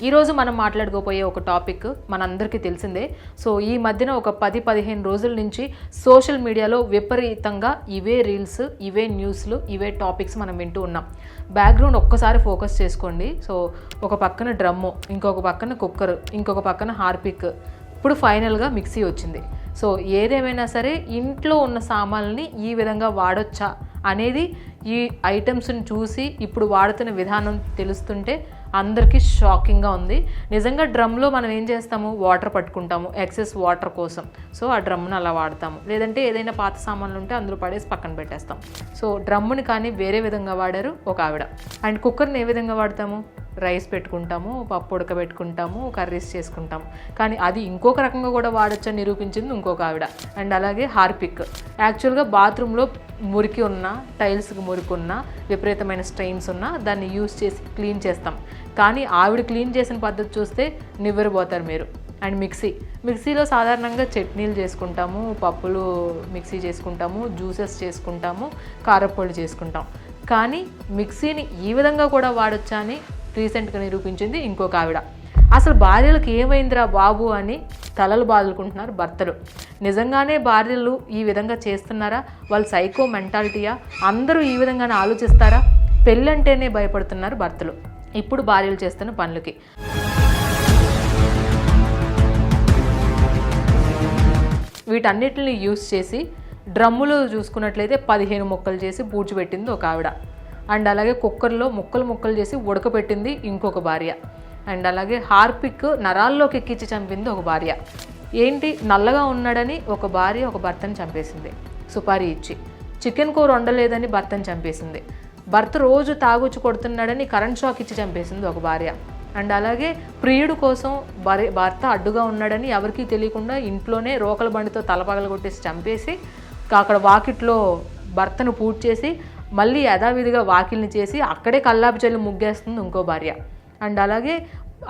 ఈరోజు మనం మాట్లాడుకోపోయే ఒక టాపిక్ మనందరికీ తెలిసిందే. సో ఈ మధ్యన ఒక 10-15 రోజుల నుంచి సోషల్ మీడియాలో విపరీతంగా ఇవే రీల్స్, ఇవే న్యూస్లు, ఇవే టాపిక్స్ మనం వింటూ ఉన్నాం. బ్యాక్గ్రౌండ్ ఒక్కసారి ఫోకస్ చేసుకోండి. సో ఒక పక్కన డ్రమ్ము, ఇంకొక పక్కన కుక్కర్, ఇంకొక పక్కన హార్పిక్, ఇప్పుడు ఫైనల్గా మిక్సీ వచ్చింది. సో ఏదేమైనా సరే ఇంట్లో ఉన్న సామాన్లని ఈ విధంగా వాడొచ్చా అనేది ఈ ఐటమ్స్ని చూసి ఇప్పుడు వాడుతున్న విధానం తెలుస్తుంటే అందరికీ షాకింగ్గా ఉంది. నిజంగా డ్రమ్లో మనం ఏం చేస్తాము, వాటర్ పట్టుకుంటాము ఎక్సెస్ వాటర్ కోసం. సో ఆ డ్రమ్ను అలా వాడతాము. లేదంటే ఏదైనా పాత సామాన్లు ఉంటే అందులో పడేసి పక్కన పెట్టేస్తాం. సో డ్రమ్ముని కానీ వేరే విధంగా వాడారు ఒక ఆవిడ. అండ్ కుక్కర్ని ఏ విధంగా వాడతాము, రైస్ పెట్టుకుంటాము, పప్పు ఉడకబెట్టుకుంటాము, కర్రీస్ చేసుకుంటాము. కానీ అది ఇంకొక రకంగా కూడా వాడొచ్చని నిరూపించింది ఇంకొక ఆవిడ. అండ్ అలాగే హార్పిక్, యాక్చువల్గా బాత్రూంలో మురికి ఉన్న, టైల్స్కి మురికి ఉన్న, విపరీతమైన స్ట్రెయిన్స్ ఉన్న దాన్ని యూజ్ చేసి క్లీన్ చేస్తాం. కానీ ఆవిడ క్లీన్ చేసిన పద్ధతి చూస్తే నివ్వెరపోతారు మీరు. అండ్ మిక్సీలో సాధారణంగా చట్నీలు చేసుకుంటాము, పప్పులు మిక్సీ చేసుకుంటాము, జ్యూసెస్ చేసుకుంటాము, కారప్పొడి చేసుకుంటాం. కానీ మిక్సీని ఈ విధంగా కూడా వాడొచ్చా అని రీసెంట్గా నిరూపించింది ఇంకొక ఆవిడ. అసలు భార్యలకు ఏమైందిరా బాబు అని తలలు బాదుకుంటున్నారు భర్తలు. నిజంగానే భార్యలు ఈ విధంగా చేస్తున్నారా, వాళ్ళు సైకో మెంటాలిటీయా, అందరూ ఈ విధంగానే ఆలోచిస్తారా? పెళ్ళంటేనే భయపడుతున్నారు భర్తలు ఇప్పుడు భార్యలు చేస్తున్న పనులకి. వీటన్నిటిని యూజ్ చేసి డ్రమ్ములు చూసుకున్నట్లయితే 15 ముక్కలు చేసి పూడ్చిపెట్టింది ఒక ఆవిడ. అండ్ అలాగే కుక్కర్లో ముక్కలు చేసి ఉడకపెట్టింది ఇంకొక భార్య. అండ్ అలాగే హార్పిక్ నరాల్లోకి ఎక్కించి చంపింది ఒక భార్య. ఏంటి, నల్లగా ఉన్నాడని ఒక భార్య ఒక భర్తను చంపేసింది సుపారీ ఇచ్చి. చికెన్ కూర వండలేదని భర్తను చంపేసింది. భర్త రోజు తాగుచ్చి కొడుతున్నాడని కరెంట్ షాక్ ఇచ్చి చంపేసింది ఒక భార్య. అండ్ అలాగే ప్రియుడు కోసం భర్త అడ్డుగా ఉన్నాడని ఎవరికీ తెలియకుండా ఇంట్లోనే రోకల బండితో తలపగల కొట్టేసి చంపేసి అక్కడ వాకిట్లో భర్తను పూడ్చి చేసి మళ్ళీ యథావిధిగా వాకిల్ని చేసి అక్కడే కల్లాపి చల్లి ముగ్గేస్తుంది ఇంకో భార్య. అండ్ అలాగే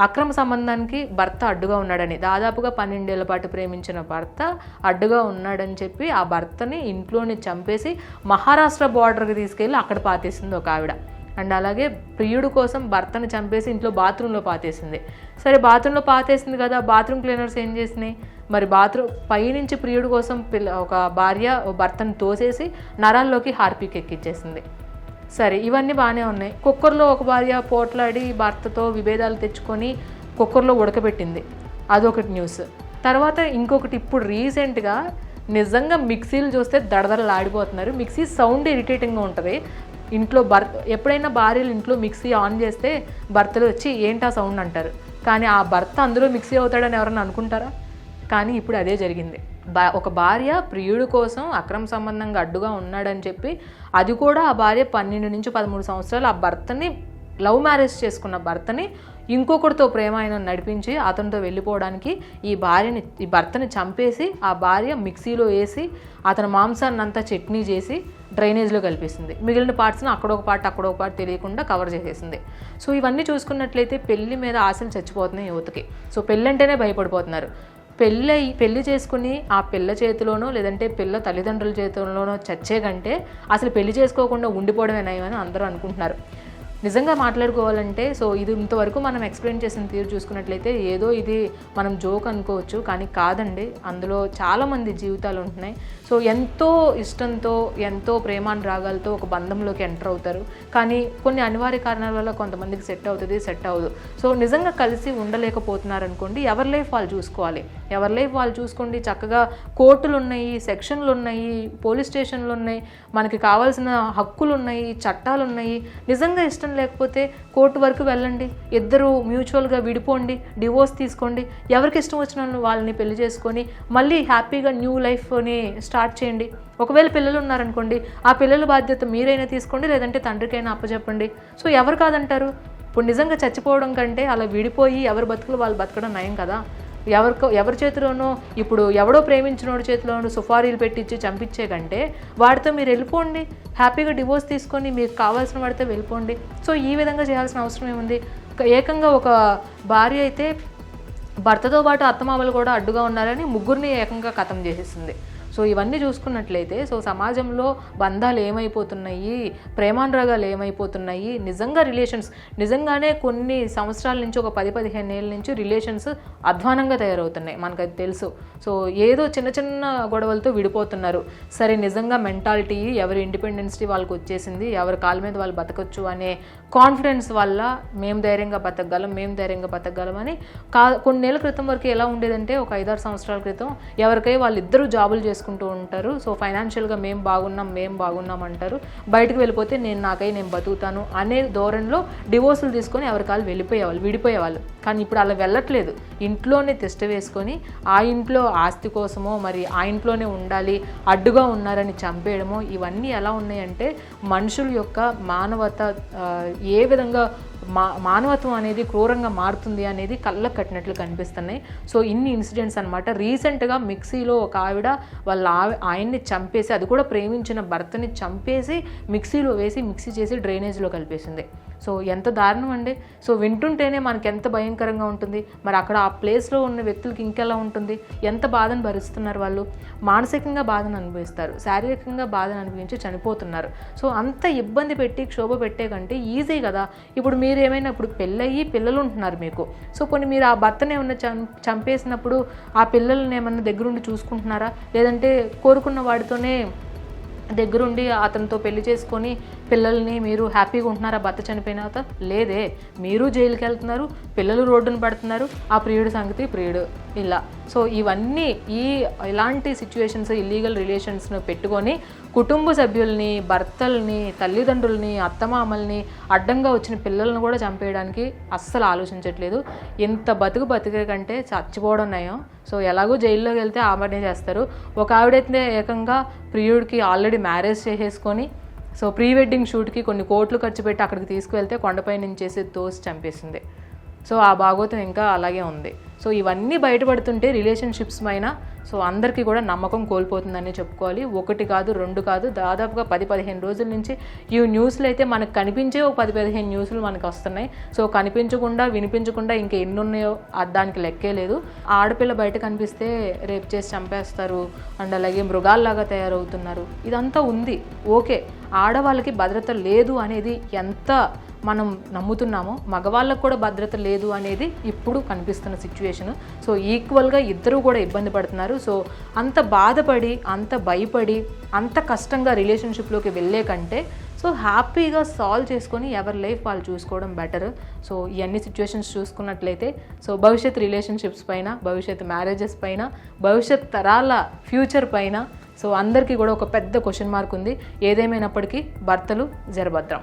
అక్రమ సంబంధానికి భర్త అడ్డుగా ఉన్నాడని, దాదాపుగా 12 ఏళ్ల పాటు ప్రేమించిన భర్త అడ్డుగా ఉన్నాడని చెప్పి ఆ భర్తని ఇంట్లోనే చంపేసి మహారాష్ట్ర బార్డర్కి తీసుకెళ్ళి అక్కడ పాతేసింది ఒక ఆవిడ. అండ్ అలాగే ప్రియుడు కోసం భర్తను చంపేసి ఇంట్లో బాత్రూంలో పాతేసింది. సరే బాత్రూంలో పాతేసింది కదా, బాత్రూమ్ క్లీనర్స్ ఏం చేసినాయి మరి, బాత్రూమ్ పైనుంచి ప్రియుడు కోసం ఒక భార్య భర్తను తోసేసి నరాల్లోకి హార్పిక్ ఎక్కిచ్చేసింది. సరే ఇవన్నీ బాగానే ఉన్నాయి. కుక్కర్లో ఒక భార్య పోట్లాడి భర్తతో విభేదాలు తెచ్చుకొని కుక్కర్లో ఉడకబెట్టింది, అదొకటి న్యూస్. తర్వాత ఇంకొకటి ఇప్పుడు రీసెంట్గా నిజంగా మిక్సీలు చూస్తే దడదడలాడిపోతున్నారు. మిక్సీ సౌండ్ ఇరిటేటింగ్గా ఉంటుంది. ఇంట్లో ఎప్పుడైనా భార్యలు ఇంట్లో మిక్సీ ఆన్ చేస్తే భర్తలు వచ్చి ఏంటా సౌండ్ అంటారు. కానీ ఆ భర్త అందులో మిక్సీ అవుతాడని ఎవరన్నా అనుకుంటారా? కానీ ఇప్పుడు అదే జరిగింది. ఒక భార్య ప్రియుడు కోసం అక్రమ సంబంధంగా అడ్డుగా ఉన్నాడని చెప్పి, అది కూడా ఆ భార్య 12 నుంచి 13 సంవత్సరాలు ఆ భర్తని లవ్ మ్యారేజ్ చేసుకున్న భర్తని ఇంకొకరితో ప్రేమ ఆయన నడిపించి అతనితో వెళ్ళిపోవడానికి ఈ భర్తని చంపేసి ఆ భార్య మిక్సీలో వేసి అతని మాంసాన్ని అంతా చట్నీ చేసి డ్రైనేజ్లో కలిపేసింది. మిగిలిన పార్ట్స్ని అక్కడొక పార్ట్ తెలియకుండా కవర్ చేసేసింది. సో ఇవన్నీ చూసుకున్నట్లయితే పెళ్లి మీద ఆశలు చచ్చిపోతున్నాయి యువతకి. సో పెళ్ళంటేనే భయపడిపోతున్నారు. పెళ్లి చేసుకుని ఆ పిల్ల చేతిలోనో లేదంటే పిల్ల తల్లిదండ్రుల చేతిలోనో చచ్చే కంటే అసలు పెళ్లి చేసుకోకుండా ఉండిపోవడమే నయమని అందరూ అనుకుంటున్నారు. నిజంగా మాట్లాడుకోవాలంటే సో ఇది ఇంతవరకు మనం ఎక్స్ప్లెయిన్ చేసిన తీరు చూసుకున్నట్లయితే ఏదో ఇది మనం జోక్ అనుకోవచ్చు, కానీ కాదండి, అందులో చాలామంది జీవితాలు ఉంటున్నాయి. సో ఎంతో ఇష్టంతో ఎంతో ప్రేమానురాగాలతో ఒక బంధంలోకి ఎంటర్ అవుతారు. కానీ కొన్ని అనివార్య కారణాల వల్ల కొంతమందికి సెట్ అవుతుంది, సెట్ అవ్వదు. సో నిజంగా కలిసి ఉండలేకపోతున్నారు అనుకోండి, ఎవరి లైఫ్ వాళ్ళు చూసుకోవాలి. ఎవరి లైఫ్ వాళ్ళు చూసుకోండి. చక్కగా కోర్టులు ఉన్నాయి, సెక్షన్లు ఉన్నాయి, పోలీస్ స్టేషన్లు ఉన్నాయి, మనకి కావాల్సిన హక్కులు ఉన్నాయి, చట్టాలు ఉన్నాయి. నిజంగా ఇష్టం లేకపోతే కోర్టు వరకు వెళ్ళండి, ఇద్దరు మ్యూచువల్గా విడిపోండి, డివోర్స్ తీసుకోండి, ఎవరికి ఇష్టం వచ్చిన వాళ్ళని పెళ్లి చేసుకొని మళ్ళీ హ్యాపీగా న్యూ లైఫ్ని స్టార్ట్ చేయండి. ఒకవేళ పిల్లలు ఉన్నారనుకోండి, ఆ పిల్లల బాధ్యత మీరైనా తీసుకోండి, లేదంటే తండ్రికైనా అప్పచెప్పండి. సో ఎవరు కాదంటారు? ఇప్పుడు నిజంగా చచ్చిపోవడం కంటే అలా విడిపోయి ఎవరి బతుకులు వాళ్ళు బతకడం నయం కదా. ఎవరి చేతిలోనో ఇప్పుడు ఎవడో ప్రేమించినోడి చేతిలోనో సుఫారీలు పెట్టించి చంపించే కంటే వాడితో మీరు వెళ్ళిపోండి, హ్యాపీగా డివోర్స్ తీసుకొని మీకు కావాల్సిన వాడితో వెళ్ళిపోండి. సో ఈ విధంగా చేయాల్సిన అవసరం ఏముంది? ఏకంగా ఒక భార్య అయితే భర్తతో పాటు అత్తమామలు కూడా అడ్డుగా ఉన్నారని ముగ్గురిని ఏకంగా ఖతం చేసేసింది. సో ఇవన్నీ చూసుకున్నట్లయితే సో సమాజంలో బంధాలు ఏమైపోతున్నాయి, ప్రేమానురాగాలు ఏమైపోతున్నాయి, నిజంగానే కొన్ని సంవత్సరాల నుంచి ఒక 10-15 ఏళ్ళ నుంచి రిలేషన్స్ అధ్వానంగా తయారవుతున్నాయి, మనకు అది తెలుసు. సో ఏదో చిన్న చిన్న గొడవలతో విడిపోతున్నారు. సరే నిజంగా మెంటాలిటీ ఎవరి ఇండిపెండెన్స్టీ వాళ్ళకి వచ్చేసింది, ఎవరి కాళ్ళ మీద వాళ్ళు బతకచ్చు అనే కాన్ఫిడెన్స్ వల్ల మేము ధైర్యంగా బతకగలం అని కొన్ని నెలల క్రితం వరకు ఎలా ఉండేదంటే ఒక 5-6 సంవత్సరాల క్రితం ఎవరికై వాళ్ళిద్దరూ జాబులు చేసుకుంటూ ఉంటారు. సో ఫైనాన్షియల్గా మేము బాగున్నాం అంటారు. బయటకు వెళ్ళిపోతే నేను బతుకుతాను అనే ధోరణిలో డివోర్సులు తీసుకొని ఎవరి కాళ్ళు విడిపోయేవాళ్ళు. కానీ ఇప్పుడు అలా వెళ్ళట్లేదు. ఇంట్లోనే తిష్ట వేసుకొని ఆ ఇంట్లో ఆస్తి కోసమో మరి ఆ ఇంట్లోనే ఉండాలి అడ్డుగా ఉన్నారని చంపేయడమో ఇవన్నీ ఎలా ఉన్నాయంటే మనుషుల యొక్క మానవత ఏ విధంగా మానవత్వం అనేది క్రూరంగా మారుతుంది అనేది కళ్ళకు కట్టినట్లు కనిపిస్తున్నాయి. సో ఇన్ని ఇన్సిడెంట్స్ అనమాట. రీసెంట్గా మిక్సీలో ఒక ఆవిడ వాళ్ళ ఆయన్ని చంపేసి, అది కూడా ప్రేమించిన భర్తని చంపేసి మిక్సీలో వేసి మిక్సీ చేసి డ్రైనేజ్లో కలిపేసింది. సో ఎంత దారుణం అండి. సో వింటుంటేనే మనకి ఎంత భయంకరంగా ఉంటుంది. మరి అక్కడ ఆ ప్లేస్లో ఉన్న వ్యక్తులకి ఇంకెలా ఉంటుంది, ఎంత బాధను భరిస్తున్నారు వాళ్ళు. మానసికంగా బాధను అనుభవిస్తారు, శారీరకంగా బాధను అనుభవించి చనిపోతున్నారు. సో అంత ఇబ్బంది పెట్టి క్షోభ పెట్టే కంటే ఈజీ కదా. ఇప్పుడు మీరు ఏమైనా ఇప్పుడు పెళ్ళయ్యి పిల్లలు ఉంటున్నారు మీకు. సో కొన్ని మీరు ఆ భర్తను ఏమన్నా చంపేసినప్పుడు ఆ పిల్లల్ని ఏమన్నా దగ్గరుండి చూసుకుంటున్నారా, లేదంటే కోరుకున్న వాడితోనే దగ్గరుండి అతనితో పెళ్లి చేసుకొని పిల్లల్ని మీరు హ్యాపీగా ఉంటున్నారా భర్త చనిపోయిన తర్వాత? లేదే. మీరు జైలుకి వెళ్తున్నారు, పిల్లలు రోడ్డున పడుతున్నారు, ఆ ప్రియుడు సంగతి ప్రియుడు ఇలా. సో ఇవన్నీ ఇలాంటి సిచ్యువేషన్స్, ఇల్లీగల్ రిలేషన్స్ను పెట్టుకొని కుటుంబ సభ్యుల్ని, భర్తల్ని, తల్లిదండ్రుల్ని, అత్తమామల్ని, అడ్డంగా వచ్చిన పిల్లలను కూడా చంపేయడానికి అస్సలు ఆలోచించట్లేదు. ఇంత బతికే కంటే చచ్చిపోవడం నయం. సో ఎలాగో జైల్లోకి వెళ్తే ఆమెనే చేస్తారు. ఒక ఆవిడైతే ఏకంగా ప్రియుడికి ఆల్రెడీ మ్యారేజ్ చేసేసుకొని సో ప్రీ వెడ్డింగ్ షూట్కి కొన్ని కోట్లు ఖర్చు పెట్టి అక్కడికి తీసుకువెళ్తే కొండపై నుంచేసి తోసి చంపేసింది. సో ఆ భాగోతం ఇంకా అలాగే ఉంది. సో ఇవన్నీ బయటపడుతుంటే రిలేషన్షిప్స్ పైన సో అందరికీ కూడా నమ్మకం కోల్పోతుందని చెప్పుకోవాలి. 1 కాదు 2 కాదు, దాదాపుగా 10-15 రోజుల నుంచి ఈ న్యూస్లు అయితే మనకు కనిపించే 10-15 న్యూస్లు మనకు వస్తున్నాయి. సో కనిపించకుండా వినిపించకుండా ఇంకా ఎన్ని ఉన్నాయో దానికి లెక్కే లేదు. ఆడపిల్ల బయట కనిపిస్తే రేప్ చేసి చంపేస్తారు అండ్ అలాగే మృగాల్లాగా తయారవుతున్నారు. ఇదంతా ఉంది, ఓకే. ఆడవాళ్ళకి భద్రత లేదు అనేది ఎంత మనం నమ్ముతున్నామో మగవాళ్ళకు కూడా భద్రత లేదు అనేది ఇప్పుడు కనిపిస్తున్న సిచ్యువేషన్. సో ఈక్వల్గా ఇద్దరు కూడా ఇబ్బంది పడుతున్నారు. సో అంత బాధపడి, అంత భయపడి, అంత కష్టంగా రిలేషన్షిప్లోకి వెళ్ళే కంటే సో హ్యాపీగా సాల్వ్ చేసుకొని ఎవరి లైఫ్ వాళ్ళు చూసుకోవడం బెటర్. సో ఇవన్నీ సిచ్యువేషన్స్ చూసుకున్నట్లయితే సో భవిష్యత్ రిలేషన్షిప్స్ పైన, భవిష్యత్ మ్యారేజెస్ పైన, భవిష్యత్ తరాల ఫ్యూచర్ పైన సో అందరికీ కూడా ఒక పెద్ద క్వశ్చన్ మార్క్ ఉంది. ఏదేమైనప్పటికీ భర్తలు జరభద్రం.